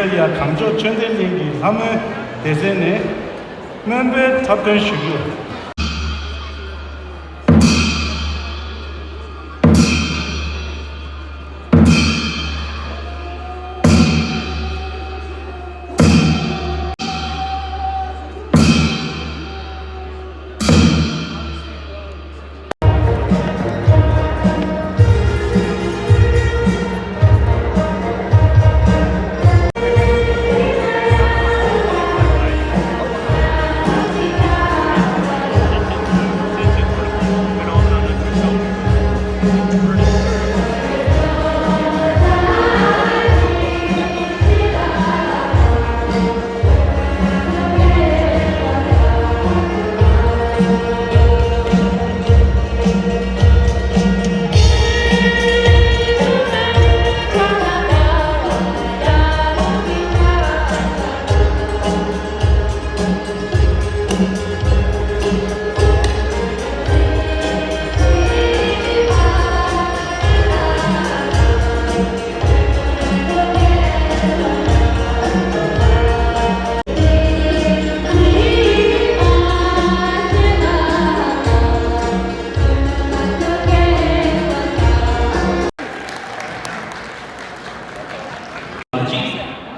강조 전대링기 하면 대세네 멤버 답변 시기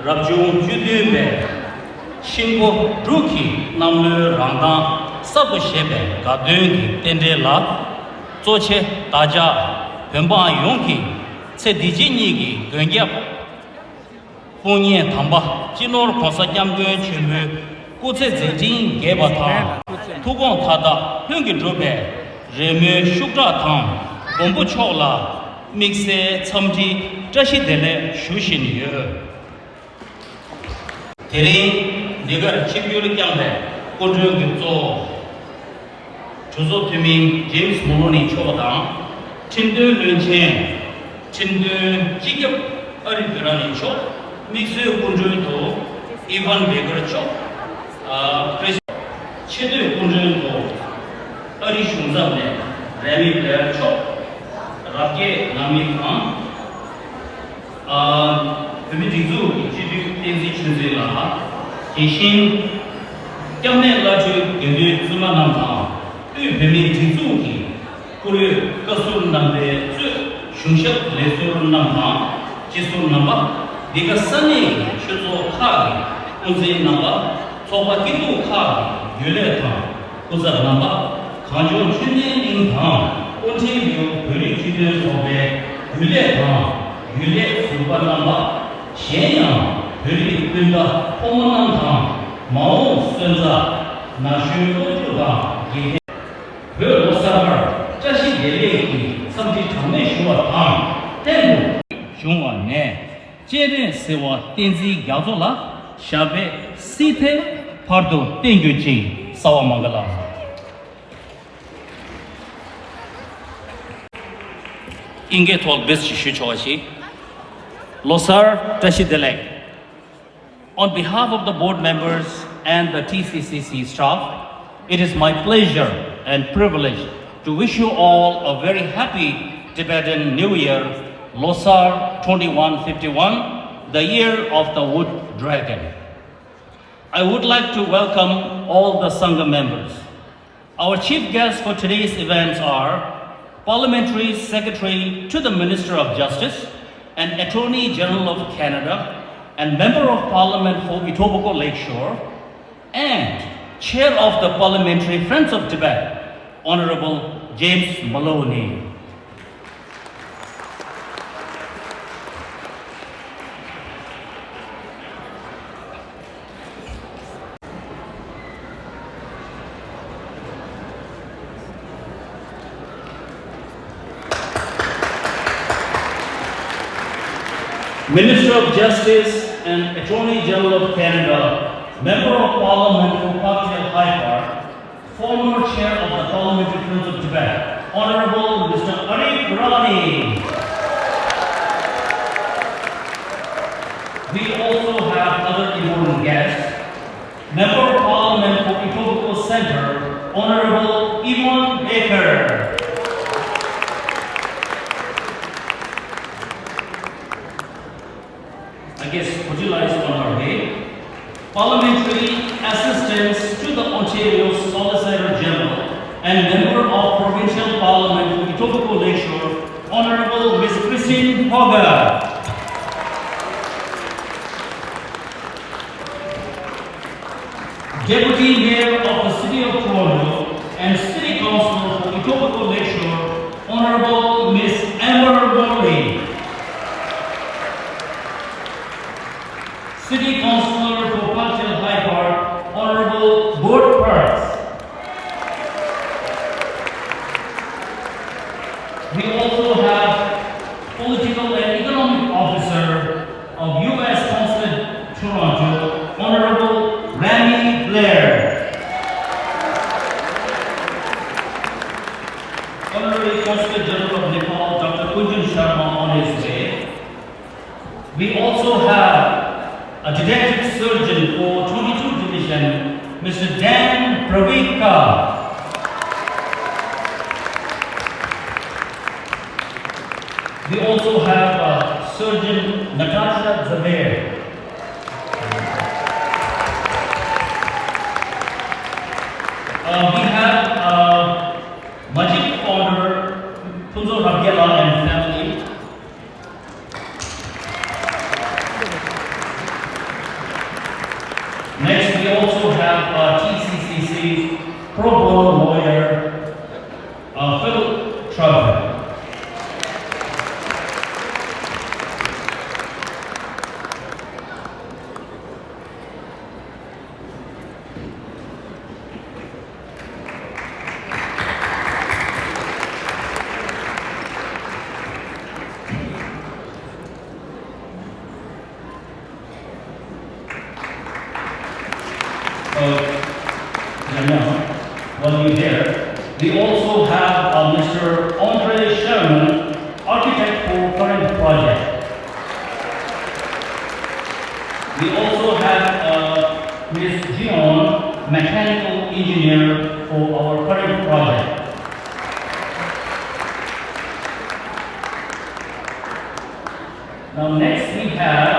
Rabjung Judube Shingo Ruki Namlu Rangdang Sabu Shebe Gadungi Tendela Zoche Taja Pemba Yonki Tse Dijinigi Gungyap Punye Tamba Jinor Kosa Jamgun Chumu Kutse Zejin Gebata Tugon Tada Hungi Drube Remu Shukra Tang Gombu Chola Mixe Tsamji Jashidele Shushin Yu Tering Nigar Chibyuli Kyangbe Kodru Gyutso Chuzo Tumi James Moloney Chodang Chindu Lunchen Chindu Jigyap Aripirani Chod Mixu Kundru To Ivan Begar Chod Chidu Kundru To Ari Shungzabne Rami Blair Chod Rake Nami Khan Pemidizu Chidu Tenzi Chunzila Kishin Kyamne Laju Gendu Zuma Namta Pemidizu Ki Kuru Kasur Namde Shungshak Lesur Namta Chisur Namba Dika Sani Shuzo Kagi Unzi Namba Soba Kitu Kagi Yule Tang Uzar Namba Kanjo Chunye Ning Tang Unzi Liu Puri Chidu Sobe Yule Tang Yule Suba Namba Xianyang Puri Kunda Homonang Tang Mao Sunza Nashu Ojuga Gehe He Losabar Jashi Yeleki Samji Changme Shua Tang Tenbu Shungwa Ne Jeren Sewa Tenzi Gyazola Shabe Site Pardo Tengyuchi Sawamangala Inge Tol Best Shuchoshi Losar Tashidelek. On behalf of the board members and the T.C.C. staff, it is my pleasure and privilege to wish you all a very happy Tibetan New Year, Losar 2151, the year of the wood dragon. I would like to welcome all the Sangha members. Our chief guests for today's events are Parliamentary Secretary to the Minister of Justice and Attorney General of Canada and Member of Parliament for Etobicoke Lakeshore and Chair of the Parliamentary Friends of Tibet, Honorable James Maloney. Minister of Justice and Attorney General of Canada, Member of Parliament for Cocktail High Park, former Chair of the Parliamentary Friends of Tibet, Honorable Mr. Arif Rani. We also have other important guests. Member of Parliament for Etobicoke Center, Honorable Yvonne Baker. I guess, would you like to Parliamentary Assistance to the Ontario Solicitor General and Member of Provincial Parliament for Etobicoke Lakeshore, Honorable Ms. Christine Hogger. Deputy Mayor of the City of Toronto and City Councillor for Etobicoke Lakeshore, Honorable Ms. Amber Morley. City Councillor for Parkdale High Park, Honorable Burt Parks. We also have Political and Economic Officer of U.S. Consulate Toronto, Honorable Rami Blair. Honorary Consulate General of Nepal, Dr. Kunjan Sharma on his way. We also have a Detective Surgeon for 22 Division, Mr. Dan Pravika. We also have Surgeon Natasha Zaber. We have Majid founder Tunzo Rabiela and family. Next, we also have T.C.C. pro bono lawyer Phil Trevor. While you're here, we also have Mr. Andre Sherman, architect for current project. We also have Ms. Gion, mechanical engineer for our current project. Now next we have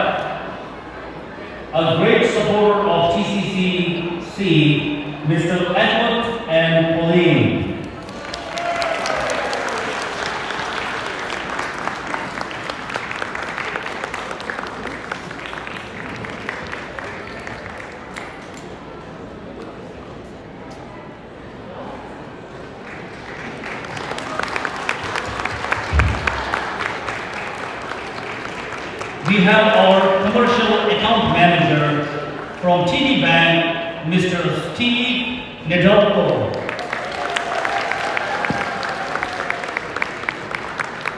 a great supporter of T.C.C., Mr. Edward and Pauline. We have our commercial account manager from TD Bank, Mr. Steve Nedolko.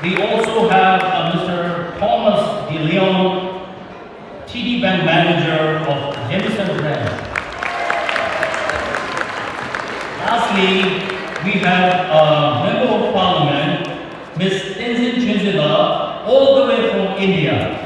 We also have Mr. Thomas De Leon, TD Bank manager of Jameson Branch. Lastly, we have a Member of Parliament, Ms. Tenzin Chinzila, all the way from India.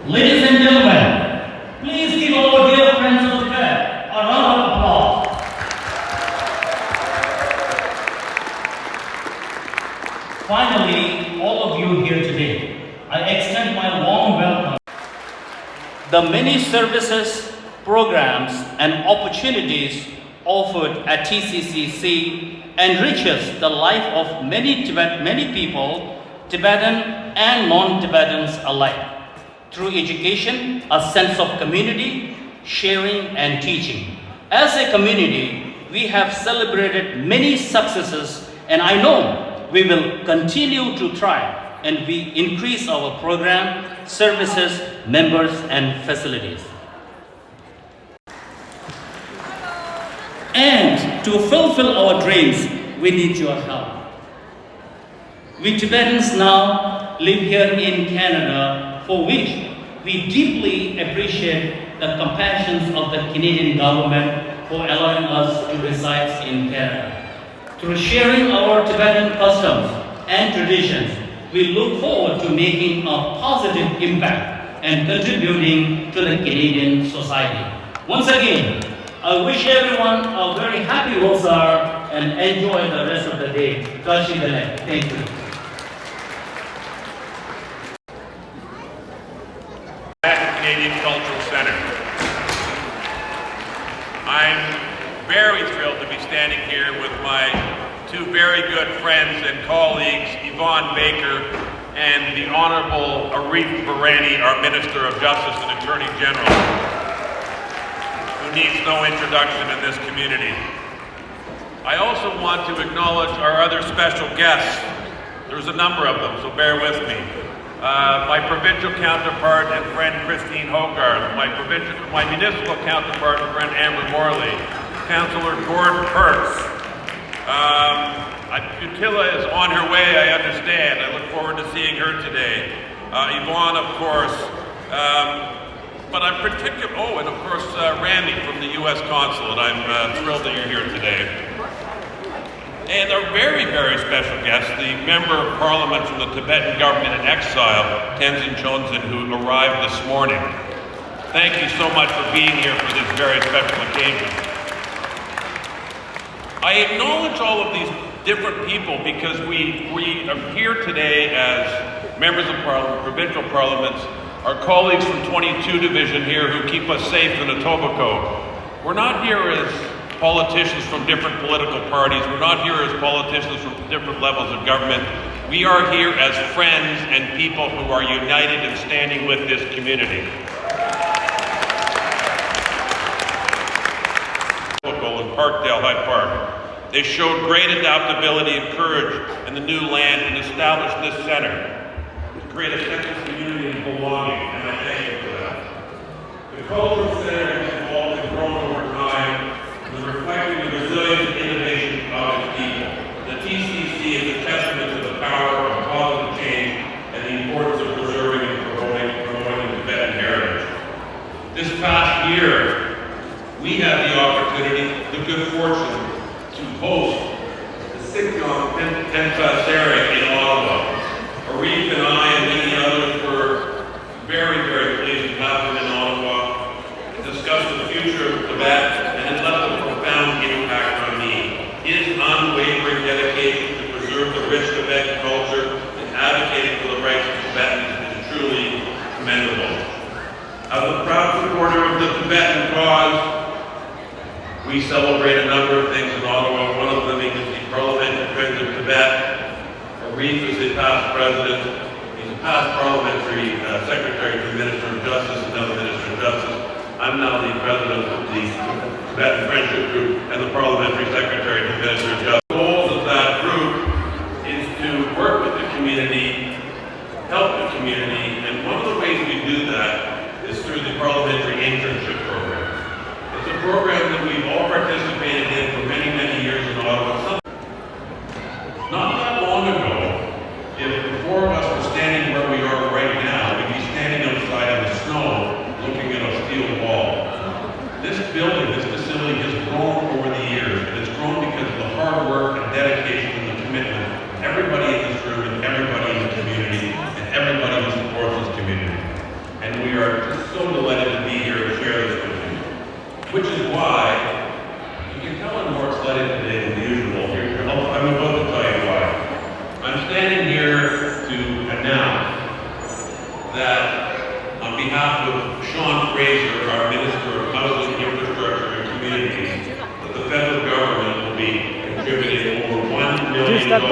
Ladies and gentlemen, please give our dear friends of Tibet a round of applause. Finally, all of you here today, I extend my warm welcome. The many services, programs, and opportunities offered at T.C.C. enriches the life of many people, Tibetan and non-Tibetans alike, through education, a sense of community, sharing, and teaching. As a community, we have celebrated many successes, and I know we will continue to thrive and we increase our program, services, members, and facilities. And to fulfill our dreams, we need your help. We Tibetans now live here in Canada, for which we deeply appreciate the compassion of the Canadian government for allowing us to reside in Canada. Through sharing our Tibetan customs and traditions, we look forward to making a positive impact and contributing to the Canadian society. Once again, I wish everyone a very happy Losar and enjoy the rest of the day. Tashi Delek. Thank you. Canadian Cultural Center. I'm very thrilled to be standing here with my two very good friends and colleagues, Yvonne Baker and the Honorable Arif Virani, our Minister of Justice and Attorney General, who needs no introduction in this community. I also want to acknowledge our other special guests. There's a number of them, so bear with me. My provincial counterpart and friend Christine Hogarth, my municipal counterpart and friend Amber Morley, Councillor Gordon Perks. Utila is on her way, I understand. I look forward to seeing her today. Yvonne, of course. But I'm and of course Randy from the U.S. Consulate. I'm thrilled that you're here today. And our very, very special guest, the Member of Parliament from the Tibetan government in exile, Tenzin Chonzin, who arrived this morning. Thank you so much for being here for this very special occasion. I acknowledge all of these different people because we are here today as members of Parliament, provincial parliaments, our colleagues from 22 Division here who keep us safe in Etobicoke. We're not here as politicians from different political parties. We're not here as politicians from different levels of government. We are here as friends and people who are united and standing with this community. In Parkdale High Park. They showed great adaptability and courage in the new land and established this center to create a sense of community and belonging, and I thank you for that. The cultural center has evolved and grown over time, reflecting the resilience and innovation of its people. The T.C.C. is a testament to the power of positive change and the importance of preserving and promoting the Tibetan heritage. This past year, we had the opportunity, the good fortune, to host the Sikh-Yom Tenpa-Sera in Ottawa. Arif and I and many others were very, very pleased to have them in Ottawa to discuss the future of Tibet, and it left a profound impact on me. His unwavering dedication to preserve the rich Tibetan culture and advocating for the rights of Tibetans is truly commendable. As a proud supporter of the Tibetan cause, we celebrate a number of things in Ottawa. One of them is the Parliamentary Friends of Tibet. Arif is a past president. He's a past parliamentary secretary to the Minister of Justice and now the Minister of Justice. I'm now the president of the Tibetan Friendship Group and the parliamentary secretary to the Minister of Justice. The goals of that group is to work with the community, help the community, and one of the ways we do that is through the parliamentary internship program. It's a program that we've all participated in for many, many years in Ottawa. Not that long ago, if the four of us were standing where we are right now, we'd be standing outside in the snow looking at a steel wall. This building, this facility has grown over the years, and it's grown because of the hard work and dedication and the commitment of everybody in this room and everybody in the community and everybody who supports this community. And we are just so delighted to be here to share this with you. Which is why, you can tell I'm more excited today than usual. I'm about to tell you why. I'm standing here to announce that on behalf of Sean Fraser, our Minister of Housing, Infrastructure and Communities, that the federal government will be contributing over $1 million to the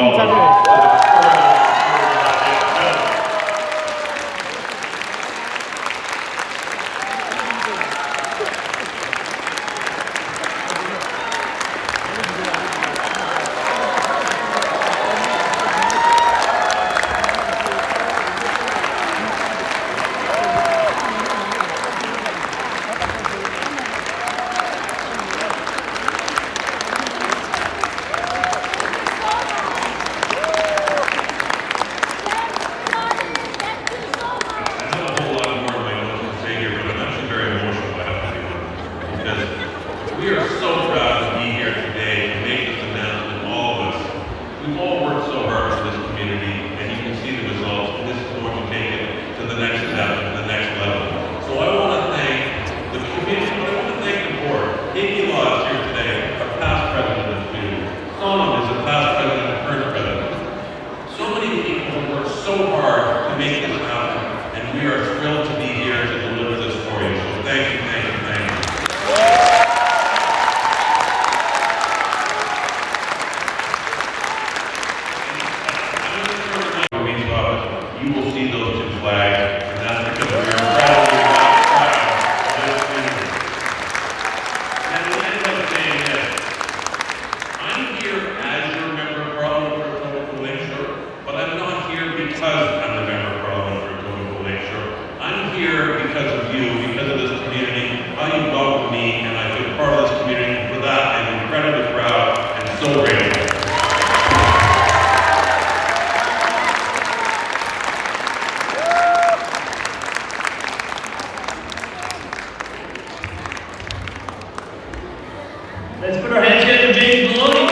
Let's put our hands together for James Maloney.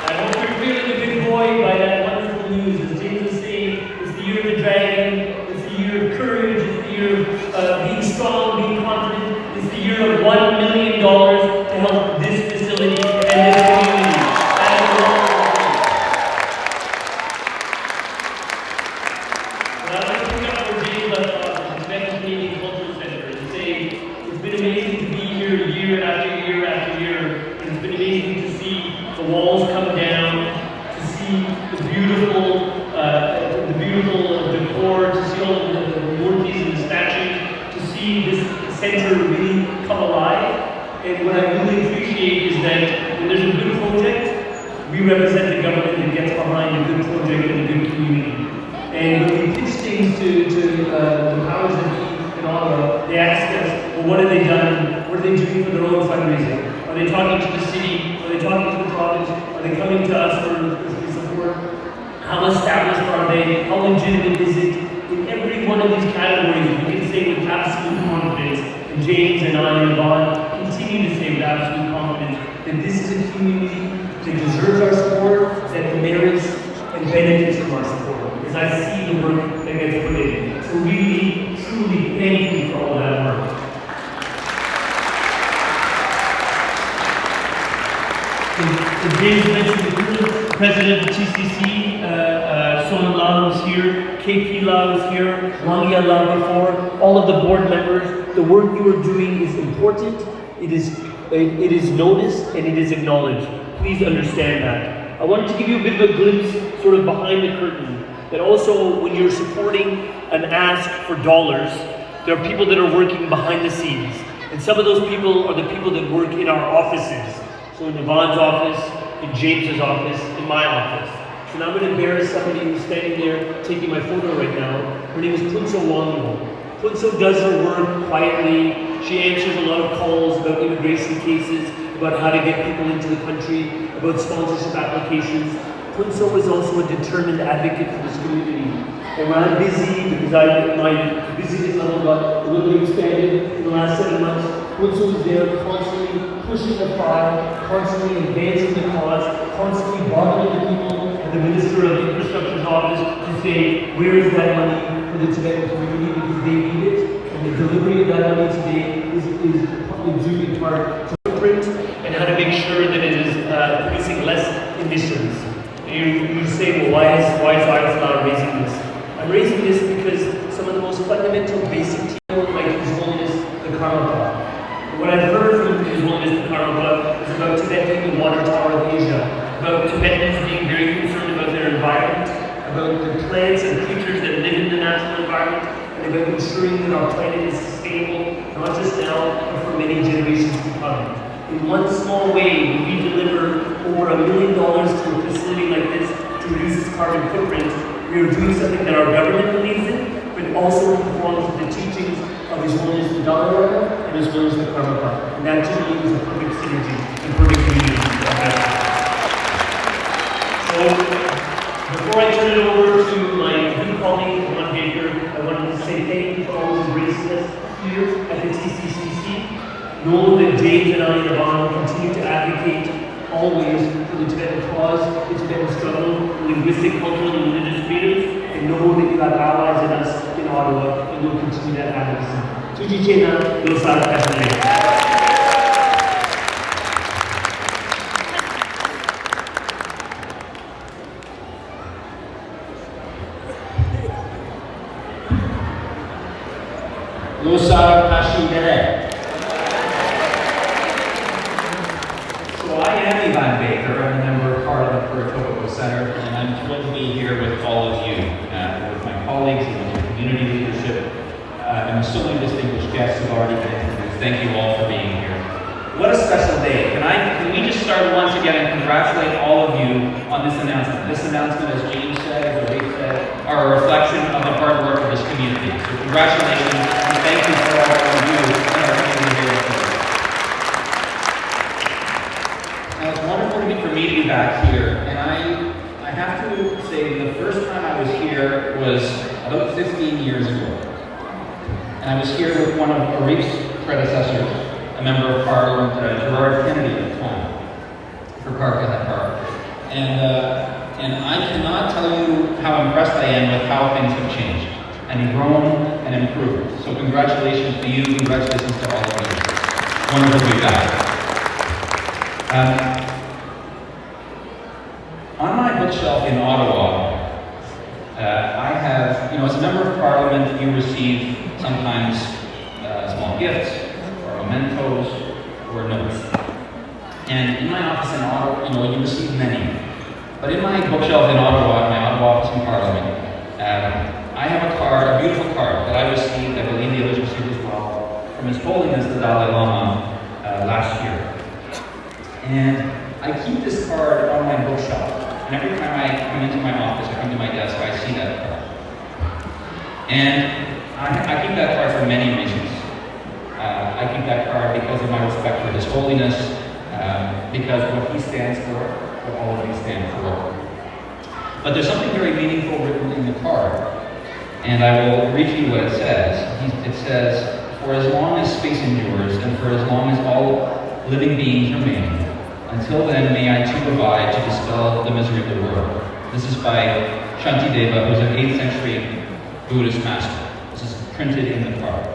I hope you're feeling a big boy by that wonderful news. As James was saying, it's the year of the dragon, it's the year of courage, it's the year of being strong, being confident, it's the year of $1 million to help this facility and this community. I'd like to pick up where James left off, the Tibetan Canadian Cultural Center, and say it's been amazing to be here year after year after year. It's been amazing to see the walls come down, to see the beautiful decor, to see all of the murtis and the statues, to see this center really come alive. And what I really appreciate is that when there's a good project, we represent the government that gets behind a good project and a good community. And when we pitch things to the powers that be in Ottawa, they ask us, well, what have they done? What are they doing for their own fundraising? Are they talking to the city? Are they talking to the province? Are they coming to us for support? How established are they? How legitimate is it? In every one of these categories, we can say with absolute confidence, and James and I and Vaughn continue to say with absolute confidence, that this is a community that deserves our support, that merits and benefits from our support. Because I see the work that gets put in. So really, truly, thank you for all that work. As James mentioned, the president of T.C.C, Sonan Lau is here, KP Lau is here, Wangia Lau before, all of the board members. The work you are doing is important, it is noticed, and it is acknowledged. Please understand that. I wanted to give you a bit of a glimpse sort of behind the curtain, that also when you're supporting an ask for dollars, there are people that are working behind the scenes. And some of those people are the people that work in our offices. So in Yvonne's office, in James's office, in my office. So now I'm going to embarrass somebody who's standing there taking my photo right now. Her name is Punso Wangmo. Punso does her work quietly. She answers a lot of calls about immigration cases, about how to get people into the country, about sponsorship applications. Punso is also a determined advocate for this community. And when I'm busy, because my busyness level got a little bit expanded in the last 7 months, Punso is there constantly pushing the file, constantly advancing the cause, constantly bothering the people and the Minister of Infrastructure's office to say, where is that money for the Tibetan community, because they need it. And the delivery of that money today is due in part to footprint and how to make sure that it is producing less emissions. You say, well, why is Ireland raising this? I'm raising this because some of the most fundamental basic people, like His Holiness the Karmapa. What I've heard from His Holiness the Karmapa is about Tibet being the water tower of Asia, about Tibetans being very concerned about their environment, about the plants and creatures that live in the natural environment, and about ensuring that our planet is sustainable, not just now, but for many generations to come. In one small way, when we deliver over $1 million to a facility like this to reduce its carbon footprint, we are doing something that our government believes in, but also conforms to the teachings of His Holiness the Dalai Lama and His Holiness the Karmapa. And that to me is a perfect synergy and perfect unity. So, before I turn it over to my good colleague, Ron Baker, I wanted to say thank you for always embracing us here at the T.C.C. Know that James and I and Yvonne continue to advocate always for the Tibetan cause, the Tibetan struggle, linguistic, cultural, and religious freedoms, and know that you have allies in us in Ottawa, and you'll continue that advocacy. Tuji Chena, Yosar Kasane. Yosar Kasane. I am Ivan Baker. I'm a member of Parliament for Etobicoke Centre, and I'm thrilled to be here with all of you, with my colleagues and with community leadership, and so many distinguished guests who've already been introduced. Thank you all for being here. What a special day. Can we just start once again and congratulate all of you on this announcement. This announcement, as James said, as Ray said, are a reflection of the hard work of this community. So congratulations, and thank you for all of you and our community here today. Now, it's wonderful for me to be back here, and I I have to say the first time I was here was about 15 years ago. And I was here with one of Arif's predecessors, a member of Parliament, Gerard Kennedy at the time, for Park Park. And I cannot tell you how impressed I am with how things have changed and grown and improved. So congratulations to you, congratulations to all of you. Wonderful to be back. On my bookshelf in Ottawa, I have, as a member of Parliament, you receive sometimes small gifts, or mementos, or notes. And in my office in Ottawa, you receive many. But in my bookshelf in Ottawa, my Ottawa office in Parliament, I have a card, a beautiful card, that I received, I believe the others received as well, from His Holiness the Dalai Lama last year. And I keep this card on my bookshelf. And every time I come into my office, I come to my desk, I see that card. And I keep that card for many reasons. I keep that card because of my respect for His Holiness, because of what he stands for, what all of you stand for. But there's something very meaningful written in the card. And I will read you what it says. It says, "For as long as space endures, and for as long as all living beings remain, until then may I too abide to dispel the misery of the world." This is by Shantideva, who's an 8th century Buddhist master. This is printed in the card.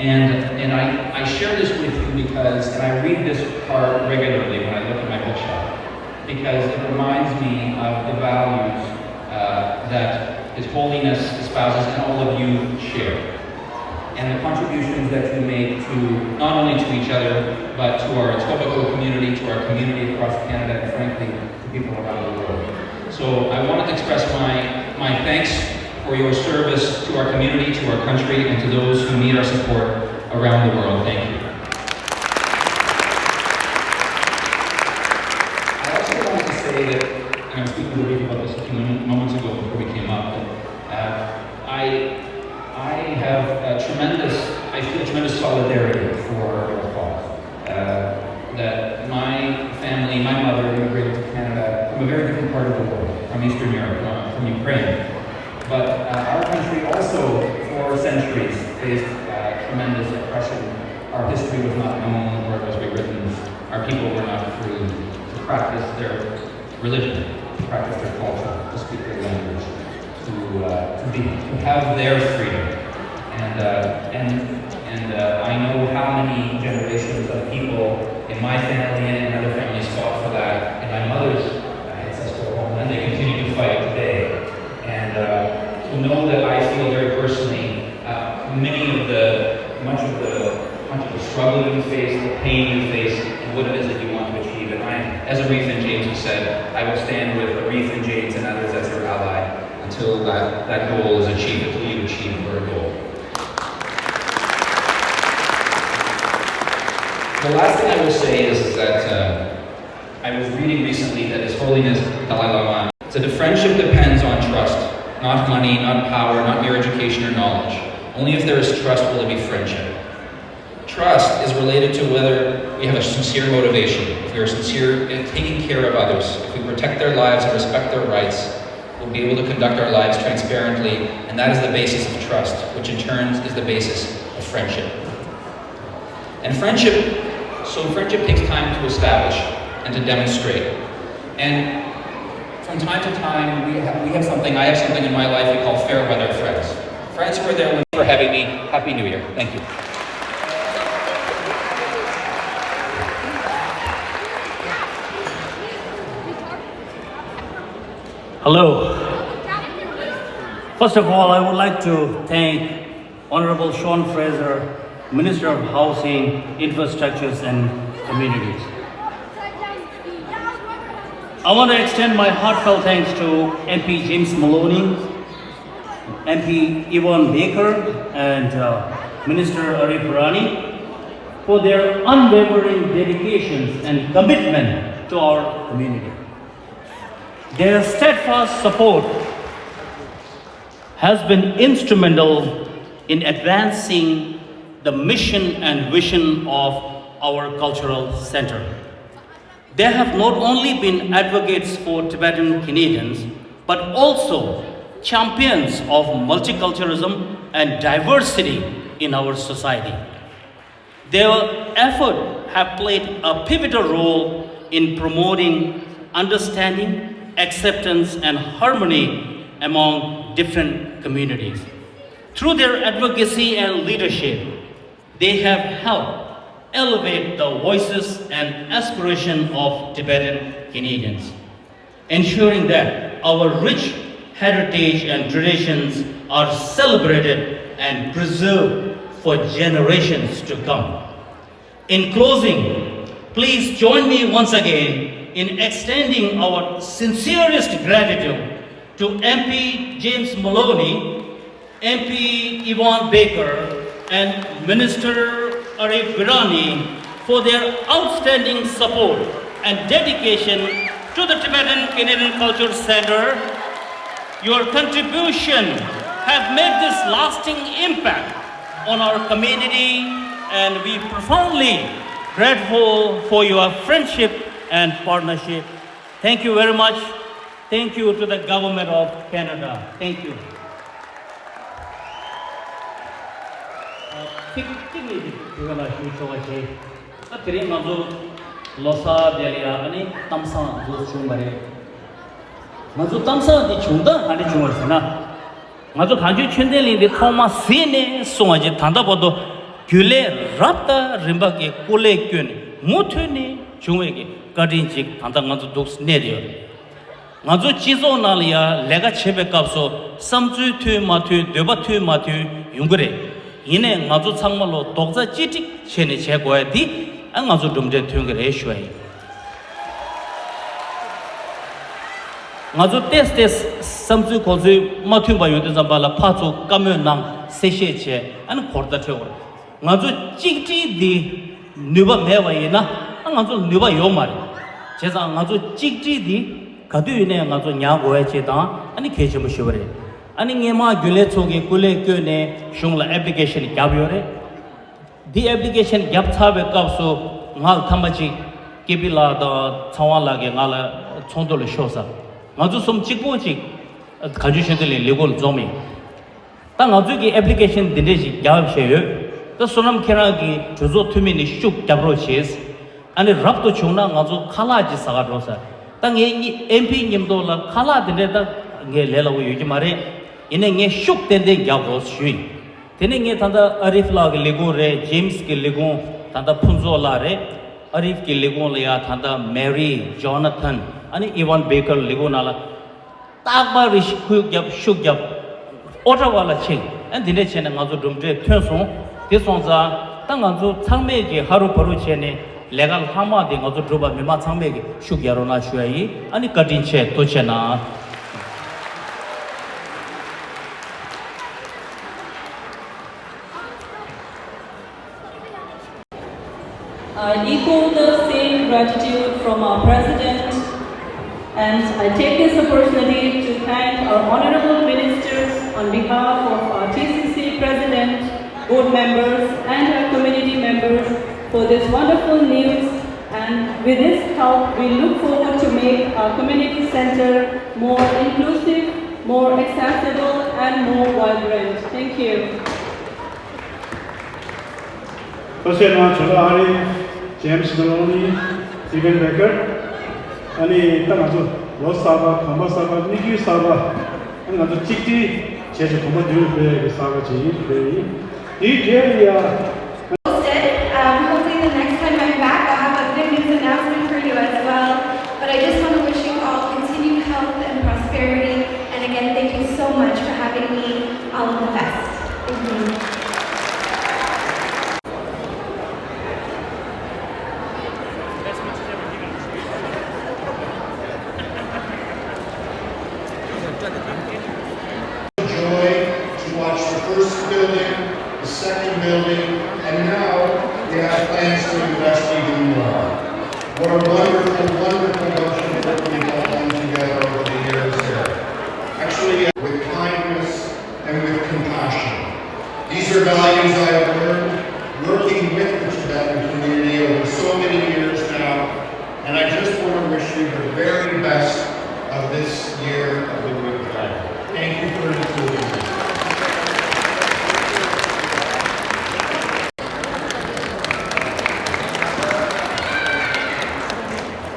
And I share this with you because, and I read this card regularly when I look at my bookshelf, because it reminds me of the values that His Holiness espouses and all of you share, and the contributions that you make to not only to each other, but to our Etobicoke community, to our community across Canada, and frankly, to people around the world. So I wanted to express my thanks for your service to our community, to our country, and to those who need our support around the world. Thank you. I also wanted to say that, and I was speaking to Rick about this a few moments ago before we came up, I feel tremendous solidarity for our cause. That my family, my mother immigrated to Canada from a very different part of the world, from Eastern Europe, from Ukraine. But our country also, for centuries, faced tremendous oppression. Our history was not known, or it was rewritten. Our people were not free to practice their religion, to practice their culture, to speak their language, to have their freedom. And I know how many generations of people in my family and in other families fought for that in my mother's ancestral home, and they continue to fight today. And to know that I feel very personally much of the struggle you face, the pain you face, and what it is that you want to achieve. And I, as Arif and James have said, I will stand with Arif and James and others as your ally until that goal is achieved, until you achieve your goal. The last thing I will say is that I was reading recently that His Holiness Dalai Lama said that friendship depends on trust, not money, not power, not mere education or knowledge. Only if there is trust will there be friendship. Trust is related to whether we have a sincere motivation, if we are sincere in taking care of others, if we protect their lives and respect their rights, we'll be able to conduct our lives transparently, and that is the basis of trust, which in turn is the basis of friendship. And friendship takes time to establish and to demonstrate. And from time to time, I have something in my life we call fair weather friends. Friends who are there for having me. Happy New Year. Thank you. Hello. First of all, I would like to thank Honorable Sean Fraser, Minister of Housing, Infrastructures and Communities. I want to extend my heartfelt thanks to MP James Maloney, MP Yvonne Baker, and Minister Arif Rani for their unwavering dedications and commitment to our community. Their steadfast support has been instrumental in advancing the mission and vision of our cultural center. They have not only been advocates for Tibetan Canadians, but also champions of multiculturalism and diversity in our society. Their efforts have played a pivotal role in promoting understanding, acceptance, and harmony among different communities. Through their advocacy and leadership, they have helped elevate the voices and aspirations of Tibetan Canadians, ensuring that our rich heritage and traditions are celebrated and preserved for generations to come. In closing, please join me once again in extending our sincerest gratitude to MP James Maloney, MP Yvonne Baker, and Minister Arif Virani for their outstanding support and dedication to the Tibetan Canadian Culture Center. Your contribution have made this lasting impact on our community, and we profoundly grateful for your friendship and partnership. Thank you very much. Thank you to the Government of Canada. Thank you. 이거나 휴초같이 그들이 먼저 로사 데리아 아니 탐사 도 중말에 먼저 탐사디 중다 아니 중얼스나 먼저 간주 춘델인데 토마 세네 송아지 단다보도 귤레 랍다 림바게 콜레견 모트네 중에게 가딘직 단다 먼저 독스 내려 먼저 지소나리아 레가 체베값소 삼주 투 마투 되바투 마투 용거래 이내 아주 정말로 독자 지식 체내 제거에 뒤 아주 dom제 투영을 해셔야 아주 테스트 삼주 고즈 마투바 요데 잠발라 파주 까면낭 세셰체 안 거다 태워 아주 찍지디 누바 매와이나 아주 누바 요마리 제가 아주 찍지디 가두이네 아주 냐고에 제다 아니 계시면 쉬어래 아니 녜마 귤레 쪽에 꿀레 껴네 슝라 애플리케이션 갸비오레 디 애플리케이션 갸프타베 값소 말 탐바지 기빌라다 차와라게 말라 총돌을 쇼사 아주 좀 찍고지 가주셔들이 레골 좀이 땅 아주기 애플리케이션 딘데지 갸브셔요 또 소남 케라기 조조 투미니 슉 갸브로시스 아니 랍도 중나 아주 칼라지 사가로사 땅에 MP 님도라 칼라 딘데다 게 레라고 요지 말에 इन्हें शुक तेरे क्या बोस हुई तेरे ये तंदा अरिफ लाग लेगो रे James के लेगो तंदा पुंजो ला रे अरिफ के लेगो लिया तंदा मैरी जोनाथन अने इवान बेकर लेगो नाला ताकबा रिश्कु जब शुक जब ओटा वाला चिंग एंड दिने चेने गाजो डुमजे थ्योसों तेसोंजा तंग गाजो थांगमे के हारो परो चेने लेगल हामा दे गाजो ड्रोबा मिमा थांगमे के शुक यारो ना शुआई अने कटिन चे तो चेना I echo the same gratitude from our President, and I take this opportunity to thank our honorable ministers on behalf of our T.C.C. President, board members, and our community members for this wonderful news. And with this help, we look forward to make our community center more inclusive, more accessible, and more vibrant. Thank you. James Maloney, Stephen Baker, 아니 딱 아주 로사바, 컴바사바, 니규 사바, 아니 아주 찍지 제주 고만들 사바지 이 계리야. Hopefully the next time I'm back, I'll have a good news announcement for you as well. But I just want to wish you all continued health and prosperity. And again, thank you so much for having me. All of the best. Thank you. Joy to watch the first building, the second building, this year of the Wood Dragon. Thank you for including me.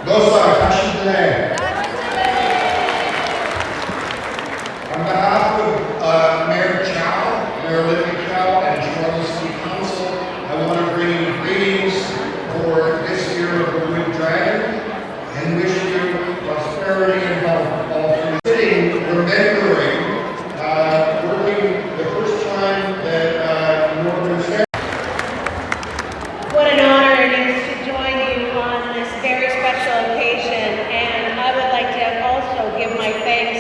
Losar Tashidele. On behalf of Mayor Chow, Mayor Olivia Chow, and Toronto City Council, I want to bring you greetings for this year of the Wood Dragon and wish you prosperity and health all through. Sitting, remembering, working the first time that Northern Fair. What an honor it is to join you on this very special occasion, and I would like to also give my thanks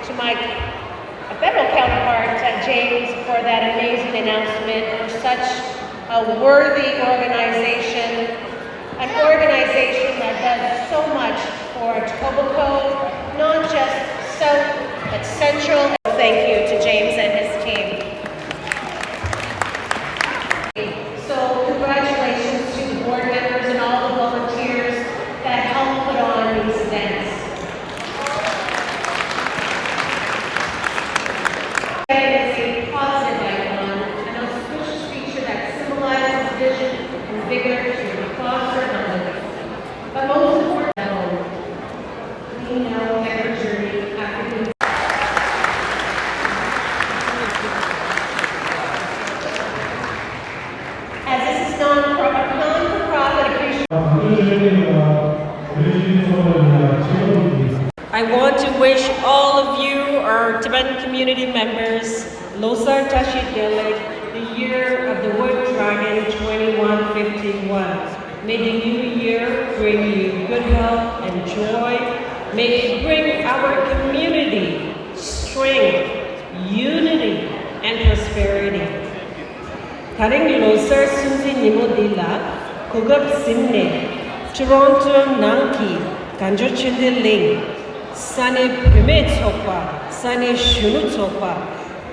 to my federal counterpart, James, for that amazing announcement, for such a worthy organization, an organization that does so much for Etobicoke, not just South, but Central. Thank you to James and his team. So congratulations to the board members and all the volunteers that helped put on these events. It is a positive icon, an auspicious feature that symbolizes vision and vigor to foster harmony. But most importantly, we know every journey after as this is non-for-profit appreciation. I want to wish all of you, our Tibetan community members, Losar Tashi Delek, the year of the Wood Dragon 2151. May the new year bring you good health and joy. May it bring our community strength, unity, and prosperity. Karing Losar Suzy Nimodila, Kugab Simne, Toronto Nanki, Kanjo Chindiling, Sane Pime Tsopa, Sane Shunu Tsopa,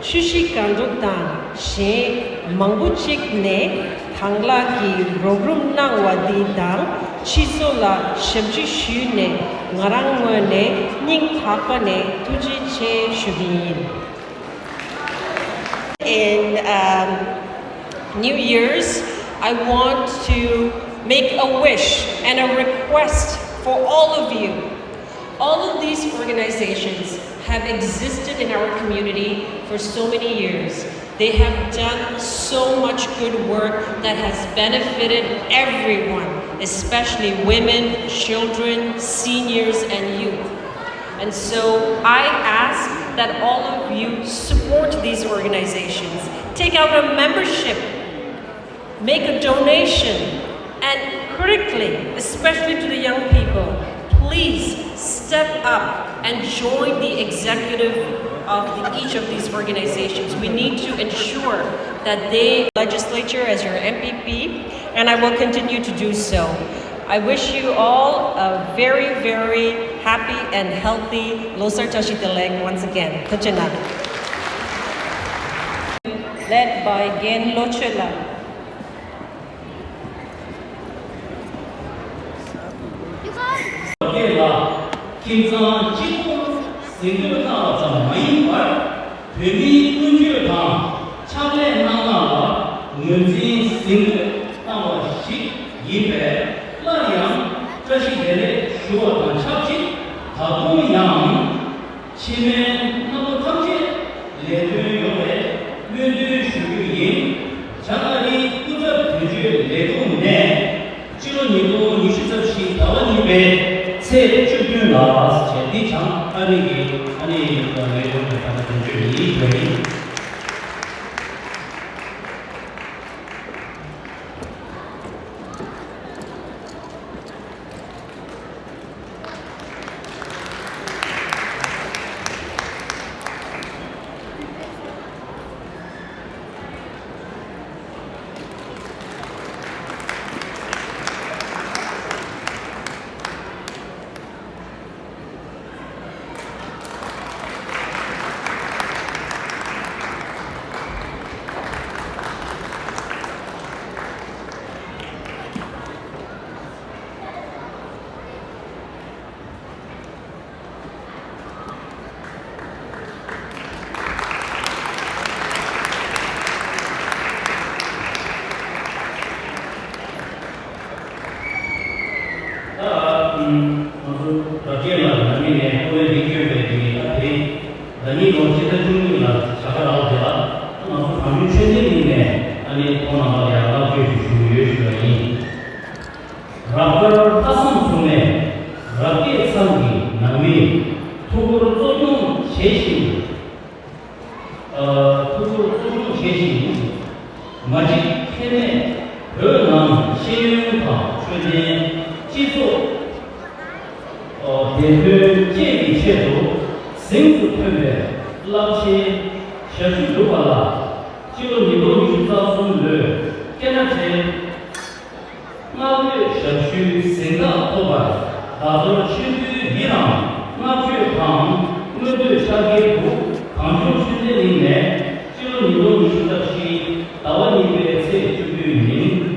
Shushi Kanjo Tang, She Manguchik Ne, Tangla Ki Rogrum Nang Wadi Dang, Chisola Shemchi Shune, Ngarang Mone, Ning Tapane, Tuji Che Shubin. In New Year's, I want to make a wish and a request for all of you. All of these organizations have existed in our community for so many years. They have done so much good work that has benefited everyone, especially women, children, seniors, and youth. And so I ask that all of you support these organizations. Take out a membership, make a donation, and critically, especially to the young people, please step up and join the executive of each of these organizations. We need to ensure that they legislature as your MPP, and I will continue to do so. I wish you all a very, very happy and healthy Losar Tashi Delek once again. Tachana. Led by Gen Lochela. 김상 지구 생각하자 마이발 회비 군주당 차례 나나와 문진 생각하와 시 예배 라양 자신들의 휴어단 착지 다동양 치매 나도 탐지 레드요의 뮤드 슈유인 자가리 꾸접 대주 레동네 지로니도 24시 다원입에 새 주변나 제디장 아니기 아니 내용을 받은 줄이 되니 라디엘라 나미네 오에디 기업에디 앞에 나미고 지도중이나 자가라오자 또 방금 최대님의 아니 오나마야 라디오 주요시더니 라퍼 타삼송에 라디엘 상기 나미 투구를 조금 제시 투구를 조금 제시 마치 캔에 변함 시행파 최대 지속 대표 제비체도 생수 편배 라치 셔슈도발라 지금 이번 유사선을 깨나체 나의 셔슈 생각 도발 다들 신규이랑 나의 방 너들 자기고 강조 신대님의 지금 이번 유사시 나와님의 새 주교님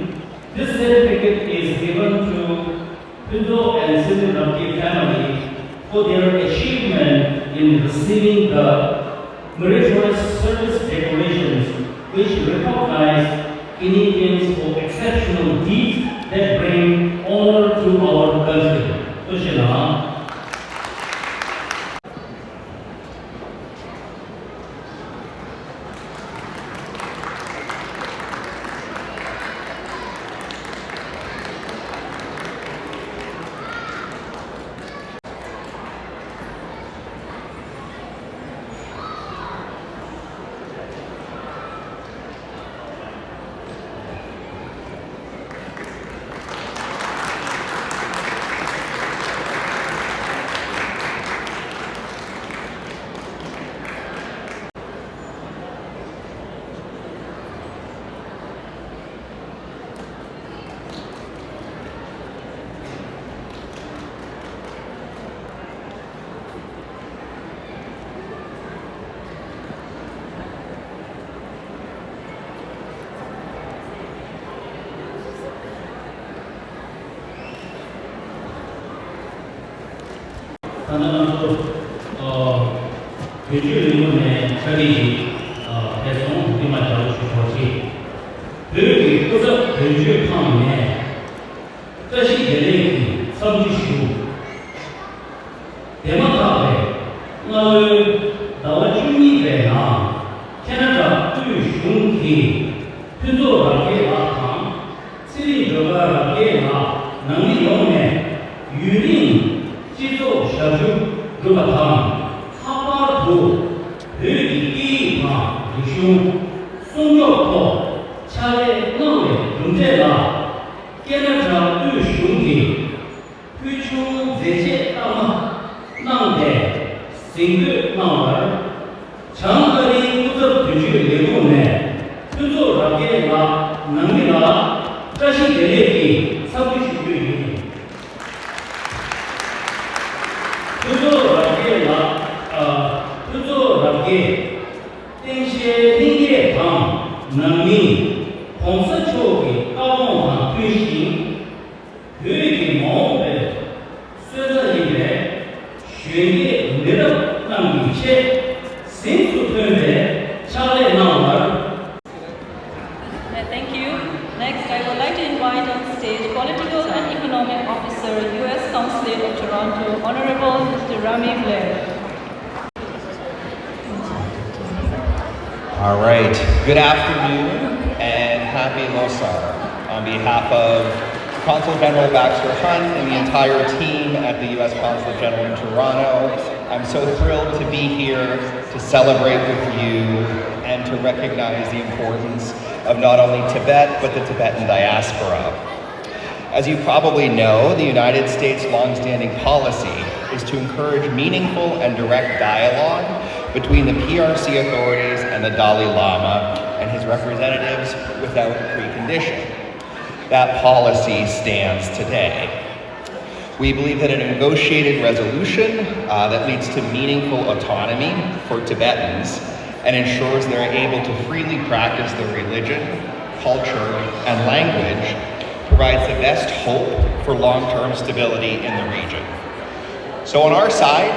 This certificate is given to Pinto and Siddharthi family for their achievement in receiving the meritorious service decorations which recognize Canadians for exceptional deeds that bring honor to our country. Kushina. 하나도 교주의원의 자리 배송 우리만 자고 싶어지 그렇게 그저 교주의 판에 뜻이 내리기 섬지시고 대마카에 나와 중립에나 캐나다 뚜숑기 표조라게 나타 쓰리저가라게 나 능리용의 유린 지속 샤주 그바탕 하바도 베기기마 유슝 송적토 차례 너의 문제라 깨나자 뚜숑기 휘충 제제 따마 낭대 싱글 나와를 장거리 구석 규칙 내고네 표조라게 나 능리라 자신 대례기 사부시규이 표조라게 땡시의 링게 방 능미 공사초기 까봉한推行 교육의 모험에 쇠자입에 쉐게 내력 남기체 생수편에 차례 나와를 Thank you. Next, I would like to invite on stage Political and Economic Officer, U.S. Consulate of Toronto, Honorable Mr. Rami Blair. All right. Good afternoon and happy Losar. On behalf of Consul General Baxter Hunt and the entire team at the U.S. Consulate General in Toronto, I'm so thrilled to be here to celebrate with you and to recognize the importance of not only Tibet, but the Tibetan diaspora. As you probably know, the United States' longstanding policy is to encourage meaningful and direct dialogue between the PRC authorities and the Dalai Lama and his representatives without precondition. That policy stands today. We believe that a negotiated resolution that leads to meaningful autonomy for Tibetans and ensures they're able to freely practice their religion, culture, and language provides the best hope for long-term stability in the region. So on our side,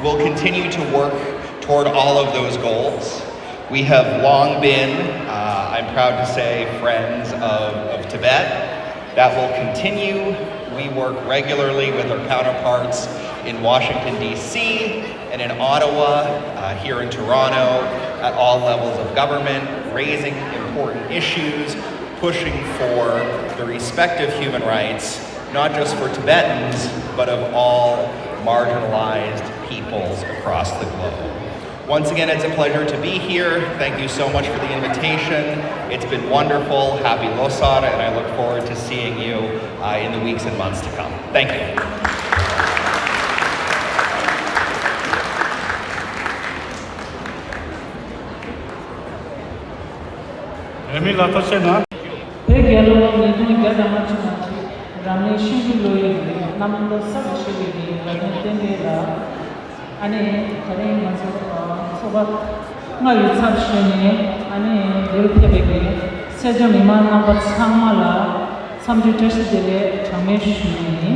we'll continue to work toward all of those goals. We have long been, I'm proud to say, friends of Tibet. That will continue. We work regularly with our counterparts in Washington, D.C., and in Ottawa, here in Toronto, at all levels of government, raising important issues, pushing for the respect of human rights, not just for Tibetans, but of all marginalized peoples across the globe. Once again, it's a pleasure to be here. Thank you so much for the invitation. It's been wonderful. Happy Losar, and I look forward to seeing you in the weeks and months to come. Thank you. Emil Latosena. Peki yalova nedeni gada machi ramne shingi loye namdo sab shigi ramne tengela ane kare maso sobat ngai sab shene ane delte bege sejo iman number samala samju test dele chamesh shene